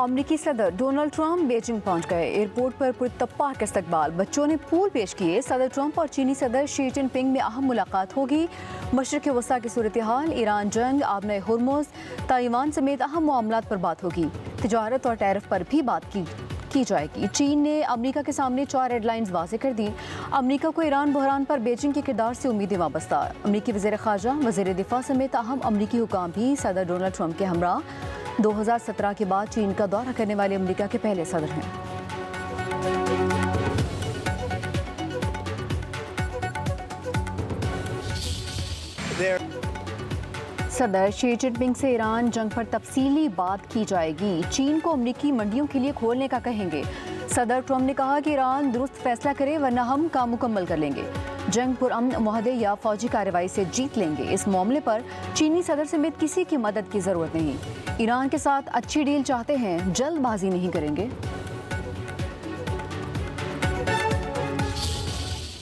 अमरीकी सदर Donald Trump Beijing पहुंच गए। एयरपोर्ट पर पुरतपाक इस्तकबाल, बच्चों ने फूल पेश किए। सदर ट्रंप और चीनी सदर शी जिनपिंग में अहम मुलाकात होगी। मशरिक़ वस्ता की सूरत हाल, ईरान जंग, आबने हुर्मुज़, ताइवान समेत अहम मामलात पर बात होगी। तिजारत और टैरिफ पर भी बात की जाएगी। चीन ने अमरीका के सामने 4 हेडलाइंस वाज़ेह कर दी। अमरीका को ईरान बहरान पर बेजिंग के किरदार से उम्मीदें वाबस्ता। अमरीकी वज़ीर ख़ारजा, वज़ीर दिफा समेत अहम अमरीकी हुकाम भी सदर डोनाल्ड ट्रंप के हमरा। 2017 के बाद चीन का दौरा करने वाले अमेरिका के पहले सदर हैं। सदर शी जिनपिंग से ईरान जंग पर तफसीली बात की जाएगी। चीन को अमेरिकी मंडियों के लिए खोलने का कहेंगे। सदर ट्रंप ने कहा कि ईरान दुरुस्त फैसला करे वरना हम काम मुकम्मल कर लेंगे। जंग पुरअमन मुआहदे या फौजी कार्रवाई से जीत लेंगे। इस मामले पर चीनी सदर समेत किसी की मदद की जरूरत नहीं। ईरान के साथ अच्छी डील चाहते हैं, जल्दबाजी नहीं करेंगे।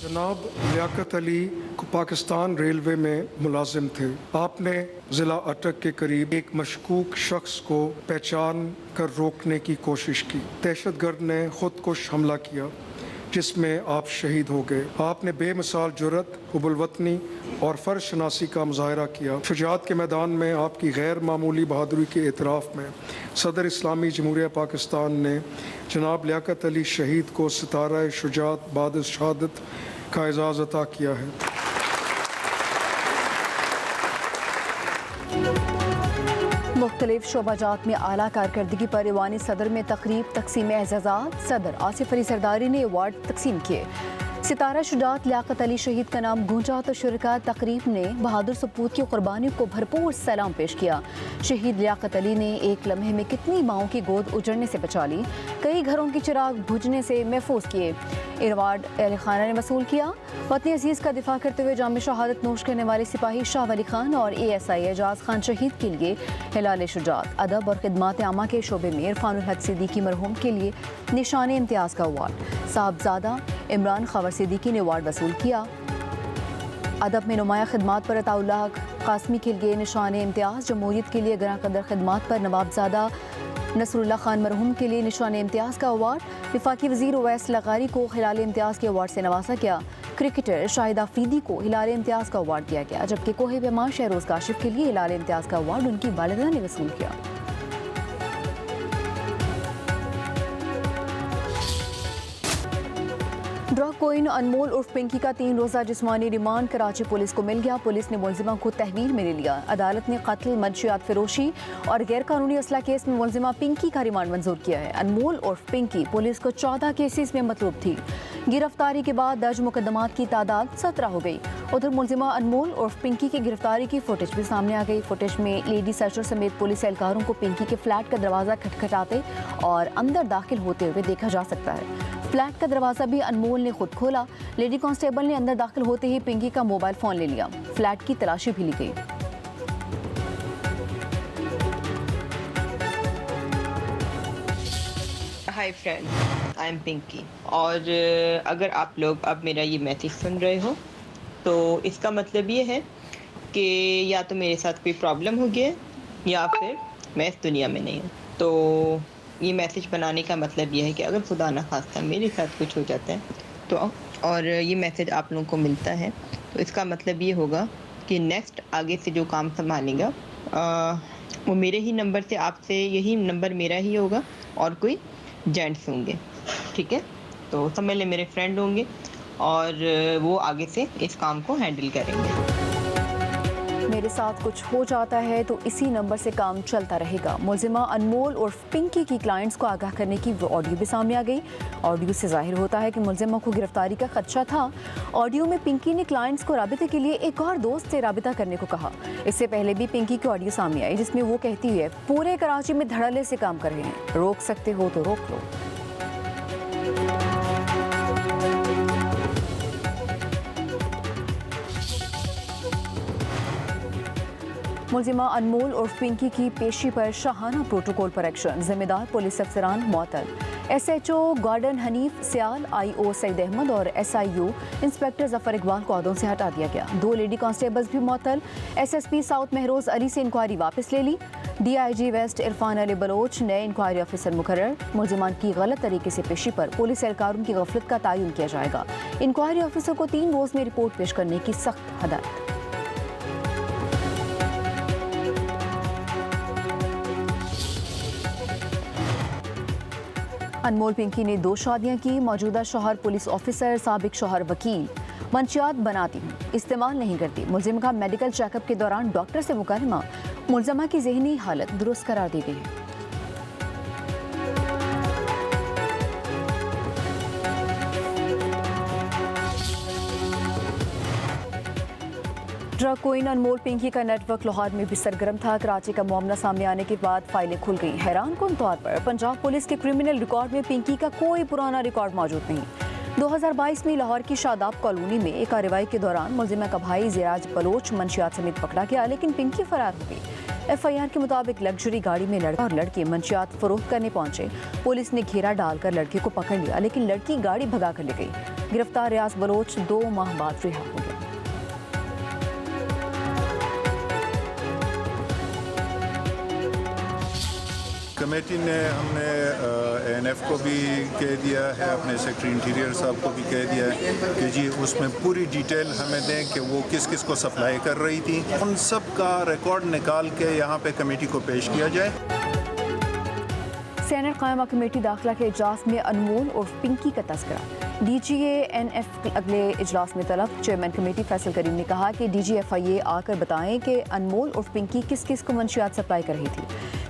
जनाब लियाकत अली को पाकिस्तान रेलवे में मुलाजिम थे। आपने जिला अटक के करीब एक मशकूक शख्स को पहचान कर रोकने की कोशिश की। दहशतगर्द ने खुदकुश हमला किया जिसमें आप शहीद हो गए। आपने बेमिसाल जुर्रत, हुबुल-वतनी और फ़र्ज शनासी का मुज़ाहरा किया। शुजाअत के मैदान में आपकी गैर मामूली बहादुरी के एतराफ़ में सदर इस्लामी जमहूरिया पाकिस्तान ने जनाब लियाकत अली शहीद को सितारा शुजाअत बाद शहादत का एजाज़ अता किया है। मुख्तलिफ शोबाजात में आला कारकर्दगी पर ईवानी सदर में तकरीब तकसीम एजाज़ात। सदर आसिफ अली सरदारी ने अवार्ड तकसीम किए। सितारा शुजाअत लियाकत अली शहीद का नाम गूंजा तो शुरका तकरीब ने बहादुर सपूत की कुर्बानियों को भरपूर सलाम पेश किया। शहीद लियाकत अली ने एक लम्हे में कितनी माओं की गोद उजड़ने से बचा ली, कई घरों की चिराग बुझने से महफूज किए। अवार्ड अहल खाना ने वसूल किया। वतन अजीज़ का दिफा करते हुए जाम शहादत नोश करने वाले सिपाही शाह वली खान और ASI एजाज खान शहीद के लिए हिलाल शुजाअत, अदब और खिदमात आमा के शोबे में इरफानुल हक सिद्दीकी मरहूम के लिए निशान इम्तियाज़ का अवार्ड। साहबजादा इमरान खबर सिद्दीकी ने अवार्ड वसूल किया। अदब में नुमाया खिदमात पर अताउल्लाह कासमी के लिए निशान इम्तियाज़, जमहूरियत के लिए गरां कदर खिदमात पर नवाबजादा नसरुल्लाह खान मरहूम के लिए निशान इम्तियाज़ का अवार्ड। वफाकी वज़ीर उवैस लगारी को हिलाल इम्तियाज़ के अवार्ड से नवाजा गया। क्रिकेटर शाहिद आफरीदी को हिलाल इम्तियाज़ का अवार्ड दिया गया, जबकि कोहे पैमा शहरोज़ काशिफ के लिए हिलाल इम्तियाज़ का अवार्ड उनकी वालिदा ने वसूल किया। ड्रग कोइन अनमोल उर्फ पिंकी का 3 रोज़ा जिस्मानी रिमांड कराची पुलिस को मिल गया। पुलिस ने मुलजिमा को तहवील में ले लिया। अदालत ने कत्ल, मंशियात फरोशी और गैर कानूनी असला केस में मुलजिमा पिंकी का रिमांड मंजूर किया है। अनमोल उर्फ पिंकी पुलिस को 14 केसेस में मतलूब थी। गिरफ्तारी के बाद दर्ज मुकदमात की तादाद 17 हो गई। उधर मुलजिमा अनमोल उर्फ पिंकी की गिरफ्तारी की फुटेज भी सामने आ गई। फुटेज में लेडी सर्चर समेत पुलिस एहलकारों को पिंकी के फ्लैट का दरवाज़ा खटखटाते और अंदर दाखिल होते हुए देखा जा सकता है। फ्लैट का दरवाज़ा भी अनमोल ने खुद खोला। लेडी कांस्टेबल ने अंदर दाखिल होते ही पिंकी का मोबाइल फ़ोन ले लिया। फ्लैट की तलाशी भी ली गई। Hi friend, I am Pinky. और अगर आप लोग अब मेरा ये मैसेज सुन रहे हो तो इसका मतलब ये है कि या तो मेरे साथ कोई प्रॉब्लम हो गया या फिर मैं इस दुनिया में नहीं हूँ। तो ये मैसेज बनाने का मतलब ये है कि अगर खुदा न खास्ता मेरे साथ कुछ हो जाता है तो और ये मैसेज आप लोगों को मिलता है तो इसका मतलब ये होगा कि नेक्स्ट आगे से जो काम संभालेगा वो मेरे ही नंबर से, आपसे यही नंबर मेरा ही होगा और कोई जेंट्स होंगे, ठीक है। तो सब मेरे मेरे फ्रेंड होंगे और वो आगे से इस काम को हैंडल करेंगे। मेरे साथ कुछ हो जाता है तो इसी नंबर से काम चलता रहेगा। मुलजिमा अनमोल उर्फ पिंकी की क्लाइंट्स को आगाह करने की ऑडियो भी सामने आ गई। ऑडियो से जाहिर होता है कि मुलजिमा को गिरफ्तारी का खदशा था। ऑडियो में पिंकी ने क्लाइंट्स को राबिते के लिए एक और दोस्त से राबिता करने को कहा। इससे पहले भी पिंकी की ऑडियो सामने आई जिसमें वो कहती है पूरे कराची में धड़ल्ले से काम कर रहे हैं, रोक सकते हो तो रोक लो। मुलजिमा अनमोल उर्फ पिंकी की पेशी पर शाहाना प्रोटोकॉल पर एक्शन। जिम्मेदार पुलिस अफसरान मअतल। SHO गार्डन हनीफ सियाल, IO सईद अहमद और SIU इंस्पेक्टर जफर इकबाल को अहदों से हटा दिया गया। 2 लेडी कांस्टेबल्स भी मअतल। SSP साउथ महरोज अली से इंक्वायरी वापस ले ली। DIG वेस्ट इरफान अली बलोच नए इंक्वायरी ऑफिसर मुकर्रर। मुलजिमान की गलत तरीके से पेशी पर पुलिस एहलकारों की गफलत का तयन किया जाएगा। इंक्वायरी ऑफिसर को 3 रोज में रिपोर्ट पेश करने की सख्त हदायत। अनमोल पिंकी ने 2 शादियां की। मौजूदा शौहर पुलिस ऑफिसर, साबिक शौहर वकील। मंशियात बनाती हूँ, इस्तेमाल नहीं करती। मुलजिम का मेडिकल चेकअप के दौरान डॉक्टर से मुकालमा। मुलजमा की जहनी हालत दुरुस्त करार दी गई है। ड्रग क्वीन अनमोल पिंकी का नेटवर्क लाहौर में भी सरगर्म था। कराची का मामला सामने आने के बाद फाइलें खुल गई। हैरान कुन तौर पर पंजाब पुलिस के क्रिमिनल रिकॉर्ड में पिंकी का कोई पुराना रिकॉर्ड मौजूद नहीं। 2022 में लाहौर की शादाब कॉलोनी में एक कार्रवाई के दौरान मुलजिमा का भाई ज़िराज बलोच मंशियात समेत पकड़ा गया, लेकिन पिंकी फरार हो गई। FIR के मुताबिक लग्जरी गाड़ी में लड़का और लड़के मंशियात फरोख्त करने पहुंचे। पुलिस ने घेरा डालकर लड़के को पकड़ लिया, लेकिन लड़की गाड़ी भगा कर ले गई। गिरफ्तार रियाज बलोच 2 माह बाद रिहा हो गया। कमेटी ने हमने ANF को भी कह दिया है, अपने सेक्रेटरी इंटीरियर साहब को भी कह दिया है कि जी उसमें पूरी डिटेल हमें दें कि वो किस किस को सप्लाई कर रही थी। उन सब का रिकॉर्ड निकाल के यहाँ पे कमेटी को पेश किया जाए। सेनेट कायमा कमेटी दाखिला के इजलास में अनमोल और पिंकी का तस्करा। DGA NF अगले इजलास में तलब। चेयरमैन कमेटी फैसल करीम ने कहा कि DGFIA आकर बताएं कि अनमोल और पिंकी किस किस को मंशियात सप्लाई कर रही थी।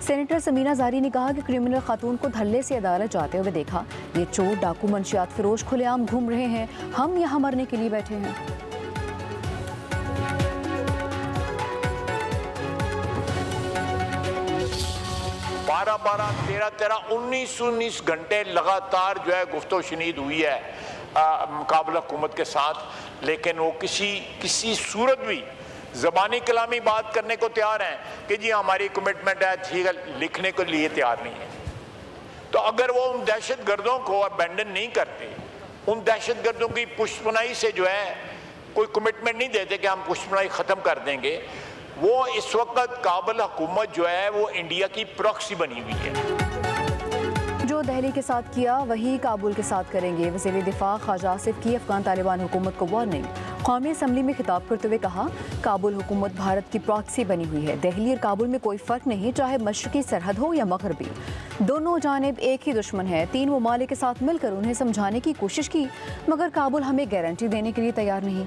सेनेटर समीना ज़ारी ने कहा कि क्रिमिनल खातून को धल्ले से अदालत जाते हुए देखा। ये चोर डाकू मंशियात फिरोश खुलेआम घूम रहे हैं, हम यहाँ मरने के लिए बैठे हैं। 12-12, 13-13, 19-19 घंटे लगातार जो है गुफ्तो शनीद हुई है मुकाबला हुकूमत के साथ, लेकिन वो किसी सूरत भी ज़बानी कलामी बात करने को तैयार हैं कि जी हमारी कमिटमेंट है, ठीक है, लिखने के लिए तैयार नहीं है। तो अगर वो उन दहशत गर्दों को अबेंडन नहीं करते, उन दहशत गर्दों की पुष्पनाई से जो है कोई कमिटमेंट नहीं देते कि हम पुष्पनाई ख़त्म कर देंगे, वो इस वक्त काबुल हुकूमत जो है वो इंडिया की प्रॉक्सी बनी हुई है। जो दिल्ली के साथ किया वही काबुल के साथ करेंगे। वज़ीर दिफा ख्वाजा आसिफ की अफगान तालिबान हुकूमत को वार्निंग। कौमी असम्बली में खिताब करते हुए कहा, काबुल हुकूमत भारत की प्रॉक्सी बनी हुई है। दिल्ली और काबुल में कोई फ़र्क नहीं, चाहे मशरकी सरहद हो या मगरबी, दोनों जानिब एक ही दुश्मन है। 3 ममालिक के साथ मिलकर उन्हें समझाने की कोशिश की, मगर काबुल हमें गारंटी देने के लिए तैयार नहीं।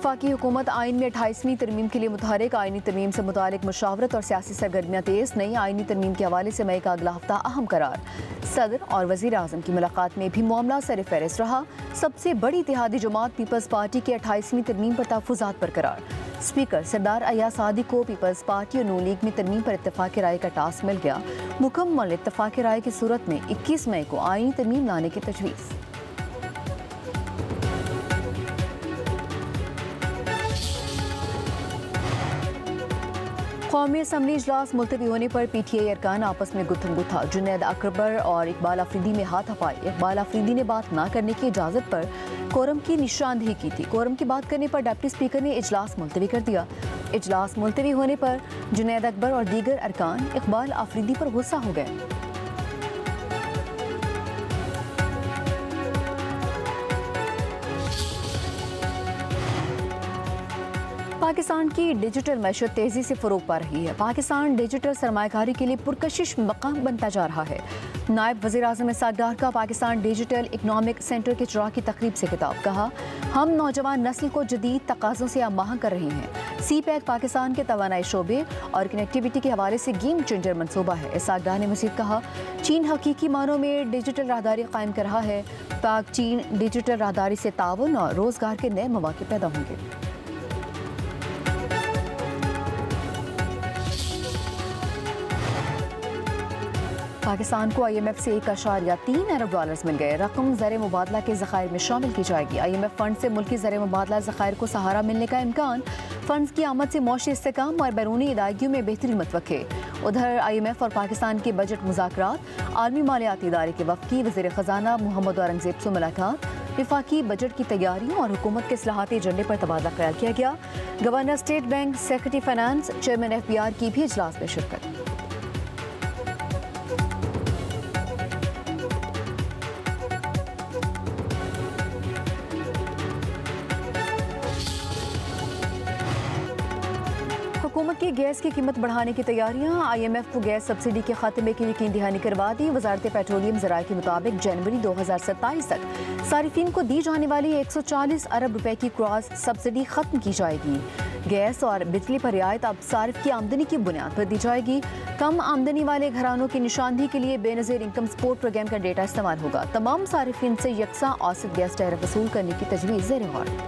वफाकी हुकूमत आइन में 28वीं तरमीम के लिए मुतहरिक। आइनी तरमीम से मुतालिक मुशावरत और सियासी सरगर्मियाँ तेज़। नई आइनी तरमीम के हवाले से मई का अगला हफ्ता अहम करार। सदर और वज़ीर आज़म की मुलाकात में भी मामला सर-ए-फ़हरिस्त रहा। सबसे बड़ी इत्तेहादी जमात पीपल्स पार्टी के 28वीं तरमीम पर तहफ़्फ़ुज़ात बरकरार। स्पीकर सरदार अयाज सादी को पीपल्स पार्टी और नून लीग में तरमीम पर इत्तफ़ाक़ राय का टास्क मिल गया। मुकम्मल इत्तफ़ाक़ राय की सूरत में 21 मई को आइनी तरमीम लाने की तजवीज़। कौमी असम्बली इजलास मुलतवी होने पर PTI अरकान आपस में गुत्थम गुत्था। जुनैद अकबर और इकबाल अफरीदी में हाथापाई। इकबाल अफरीदी ने बात ना करने की इजाज़त पर कोरम की निशानदेही की थी। कोरम की बात करने पर डिप्टी स्पीकर ने इजलास मुलतवी कर दिया। इजलास मुलतवी होने पर जुनैद अकबर और दीगर अरकान इकबाल अफरीदी पर गुस्सा हो गए। पाकिस्तान की डिजिटल मैशत तेज़ी से फ़रोग पा रही है। पाकिस्तान डिजिटल सरमायाकारी के लिए पुरकशिश मकाम बनता जा रहा है। नायब वज़ीर आज़म इसाक डार का पाकिस्तान डिजिटल इकनॉमिक सेंटर के इजरा की तकरीब से खिताब। कहा, हम नौजवान नस्ल को जदीद तकाज़ों से आमाह कर रहे हैं। CPEC पाकिस्तान के तवानाई शोबे और कनेक्टिविटी के हवाले से गेम चेंजर मनसूबा है। इसाक डार ने मज़ीद कहा, चीन हकीकी मानों में डिजिटल राहदारी कायम कर रहा है। पाक चीन डिजिटल राहदारी से ताउन और रोज़गार के नए मौके पैदा होंगे। पाकिस्तान को IMF से 1.3 अरब डॉलर्स मिल गए। रकम ज़र मुबादला के ज़खायर में शामिल की जाएगी। IMF फंड से मुल्की ज़र मुबादला ज़खायर को सहारा मिलने का इम्कान। फंड्स की आमद से मौशी इस्तेकाम और बैरूनी अदायगियों में बेहतरी मुतवक्के। उधर IMF और पाकिस्तान के बजट मुज़ाकरात। आलमी मालियाती इदारे के वफ़द की वज़ीर ख़जाना मोहम्मद औरंगज़ेब से मुलाकात। विफाकी बजट की तैयारियों और हुकूमत के इस्लाहाती एजेंडे पर तबादला ख्याल किया गया। Governor state bank, secretary finance, chairman FBR की भी इजलास में शिरकत। हुकूमत की गैस की कीमत बढ़ाने की तैयारियां। IMF को गैस सब्सिडी के खात्मे की यकीन दहानी करवा दी। वजारत पेट्रोलियम ज़राए के मुताबिक जनवरी 2027 तक सारिफिन को दी जाने वाली 140 अरब रुपए की क्रॉस सब्सिडी खत्म की जाएगी। गैस और बिजली पर रियायत अब सारिफ की आमदनी की बुनियाद पर दी जाएगी। कम आमदनी वाले घरानों की निशानदही के लिए बेनज़ीर इनकम सपोर्ट प्रोग्राम का डेटा इस्तेमाल होगा। तमाम सारिफिन से यकसा औसत गैस टैरिफ वसूल करने की तजवीज़ ज़ेर गौर।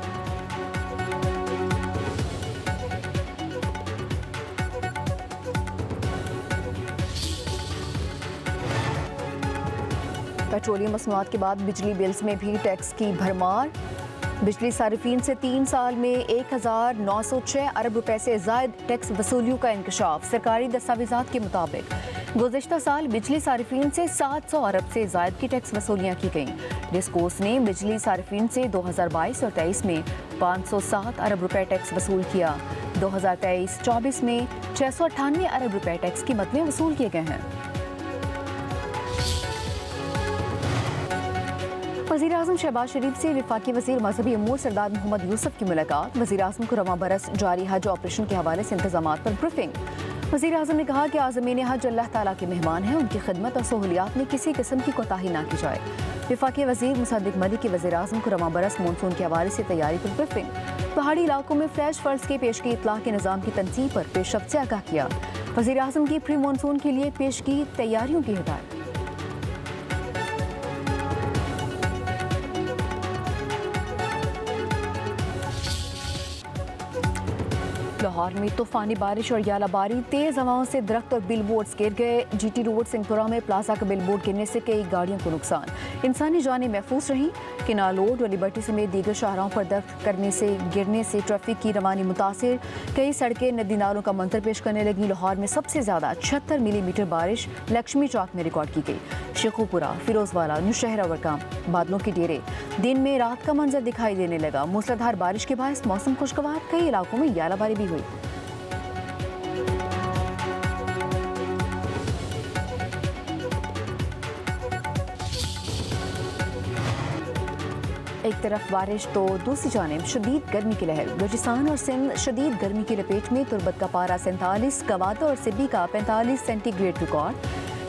पेट्रोलियम मसनूआत के बाद बिजली बिल्स में भी टैक्स की भरमार। बिजली सारिफिन से 3 साल में 1906 अरब रुपए से ज़ायद टैक्स वसूलियों का इंकशाफ। सरकारी दस्तावेज़ात के मुताबिक गुज़िश्ता साल बिजली सारिफिन से 700 अरब से ज़ायद की टैक्स वसूलियाँ की गईं। डिस्कोर्स ने बिजली सारिफिन से 2022 और 23 में 507 अरब रुपए टैक्स वसूल किया। 2023-24 में 698 अरब रुपए टैक्स कीमत में वसूल किए गए हैं। वज़ीर आज़म शहबाज शरीफ से वफाकी वज़ीर मज़हबी अमूर सरदार मोहम्मद यूसुफ की मुलाकात। वज़ीर आज़म को रवां बरस जारी हज ऑपरेशन के हवाले से इंतज़ामात पर ब्रीफिंग। वज़ीर आज़म ने कहा कि आज़मीन हज अल्लाह ताला के मेहमान हैं, उनकी खिदमत और सहूलियात में किसी किस्म की कोताही ना की जाए। वफाकी वज़ीर मुसद्दिक़ मलिक की वज़ीर आज़म को रवां बरस मानसून के हवाले से तैयारी पर ब्रीफिंग। पहाड़ी इलाकों में फ्लैश फर्ज के पेशगी इतलाह के निज़ाम की तनसीब पर पेशरफ्त से आगाह किया। वज़ीर आज़म की प्री मानसून के लिए पेशगी तैयारियों की हिदायत। लाहौर में तूफानी बारिश और यालाबारी, तेज हवाओं से दरख्त और बिलबोर्ड्स गिर गए। GT रोड सिंहपुरा में प्लाजा का बिलबोर्ड गिरने से कई गाड़ियों को नुकसान। इंसानी जानें महफूज रहीं। किनाल रोड और लिबर्टी समेत दीगर शाहराहों पर दरख्त गिरने से ट्रैफिक की रवानी मुतासिर। कई सड़कें नदी नालों का मंजर पेश करने लगी। लाहौर में सबसे ज्यादा 76 मिलीमीटर बारिश लक्ष्मी चौक में रिकॉर्ड की गई। शेखुपुरा, फिरोजवाला, नुशहरा वरकाम बादलों के डेरे। दिन में रात का मंजर दिखाई देने लगा। मूसलाधार बारिश के बायस मौसम खुशगवार। कई इलाकों में यालाबारी भी हुई। एक तरफ बारिश तो दूसरी जानिब शदीद गर्मी की लहर। बलूचिस्तान और सिंध शदीद गर्मी की लपेट में। तुर्बत का पारा 47, कवाता और सिब्बी का 45 सेंटीग्रेड रिकॉर्ड।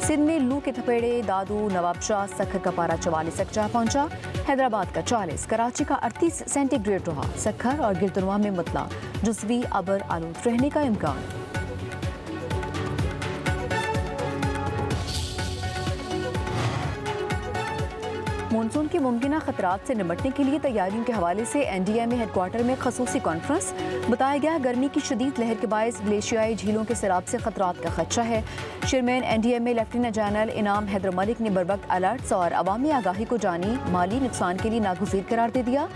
सिंध में लू के थपेड़े। दादू, नवाबशाह, सखर का पारा 44 तक जा पहुंचा। हैदराबाद का 40, कराची का 38 सेंटीग्रेड रहा। सखर और गिरदुनवा में मुतला जुज़वी अबर आलूद रहने का इम्कान। मानसून के मुमकिन खतरात से निपटने के लिए तैयारियों के हवाले से NDMA हेडक्वार्टर में खसूसी कॉन्फ्रेंस। बताया गया गर्मी की शदीद लहर के बायस ग्लेशियाई झीलों के सैलाब से खतरात का खदशा है। चेयरमैन NDMA लेफ्टिनेंट जनरल इनाम हैदर मलिक ने बरवक्त अलर्ट्स और अवामी आगाही को जानी माली नुकसान के लिए नागुज़ीर करार दे दिया।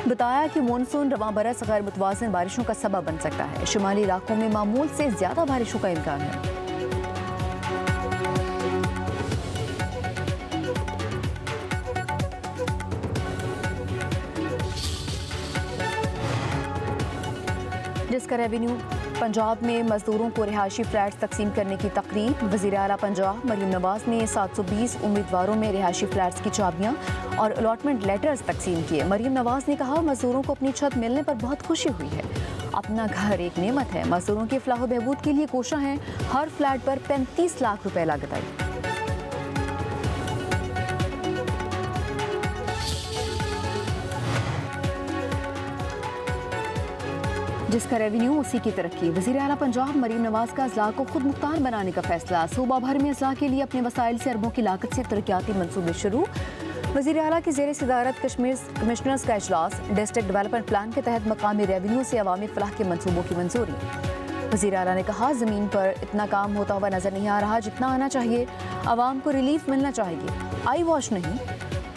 बताया कि मानसून रवां बरस गैर मुतवाज़िन बारिशों का सबब बन सकता है। शुमाली इलाकों में मामूल से ज़्यादा बारिशों का इम्कान है। जिसका रेवेन्यू पंजाब में मजदूरों को रिहायशी फ्लैट्स तकसीम करने की तकरीब। वज़ीर आला पंजाब मरीम नवाज ने 720 उम्मीदवारों में रिहायशी फ्लैट्स की चाबियां और अलॉटमेंट लेटर्स तकसीम किए। मरीम नवाज ने कहा, मजदूरों को अपनी छत मिलने पर बहुत खुशी हुई है। अपना घर एक नेमत है। मजदूरों की फलाह बहबूद के लिए कोशिश हैं। हर फ्लैट पर 35 लाख रुपए लागत आई। जिसका रेवेन्यू उसी की तरक्की। वज़ीर आला पंजाब मरीम नवाज का अजला को खुद मुख्तार बनाने का फैसला। सूबा भर में अजला के लिए अपने वसाइल से अरबों की लागत से तरक्याती मंसूबे शुरू। वज़ीर आला की ज़ेर सदारत कमिश्नर्स का इजलास। डिस्ट्रिक्ट डेवलपमेंट प्लान के तहत मकामी रेवेन्यू से अवामी फलाह के मंसूबों की मंजूरी। वज़ीर आला ने कहा, ज़मीन पर इतना काम होता हुआ नजर नहीं आ रहा जितना आना चाहिए। आवाम को रिलीफ मिलना चाहिए, आई वॉश नहीं,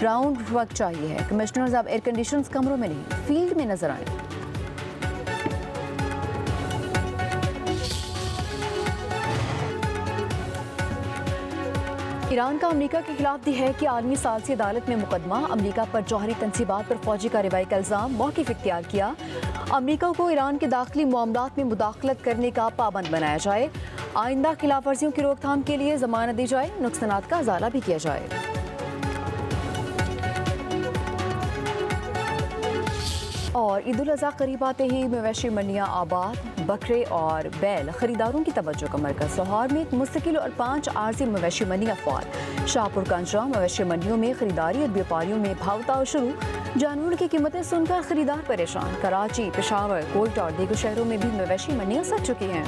राउंड वर्क चाहिए है। कमिश्नर्स अब एयर कंडीशन कमरों में नहीं, फील्ड में नजर आए। ईरान का अमेरिका के खिलाफ दी है कि आलमी सालसी अदालत में मुकदमा। अमेरिका पर जौहरी तनसीबात पर फौजी कार्रवाई का इल्ज़ाम, मौक़िफ़ इख्तियार किया। अमेरिका को ईरान के दाखिली मामलात में मुदाखलत करने का पाबंद बनाया जाए। आइंदा खिलाफ वर्जियों की रोकथाम के लिए जमानत दी जाए, नुकसानात का अजाला भी किया जाए। और ईद उल अज़हा करीब आते ही मवेशी मंडियाँ आबाद, बकरे और बैल खरीदारों की तवज्जो का मरकज़। लाहौर में एक मुस्तकिल और 5 आरजी मवेशी मंडियाँ फ़ाल। शाहपुर कांजरा मवेशी मंडियों में खरीदारी और व्यापारियों में भावताव शुरू। जानवरों की कीमतें सुनकर खरीदार परेशान। कराची, पेशावर, कोयटा और दीगर शहरों में भी मवेशी मंडियाँ सज चुकी हैं।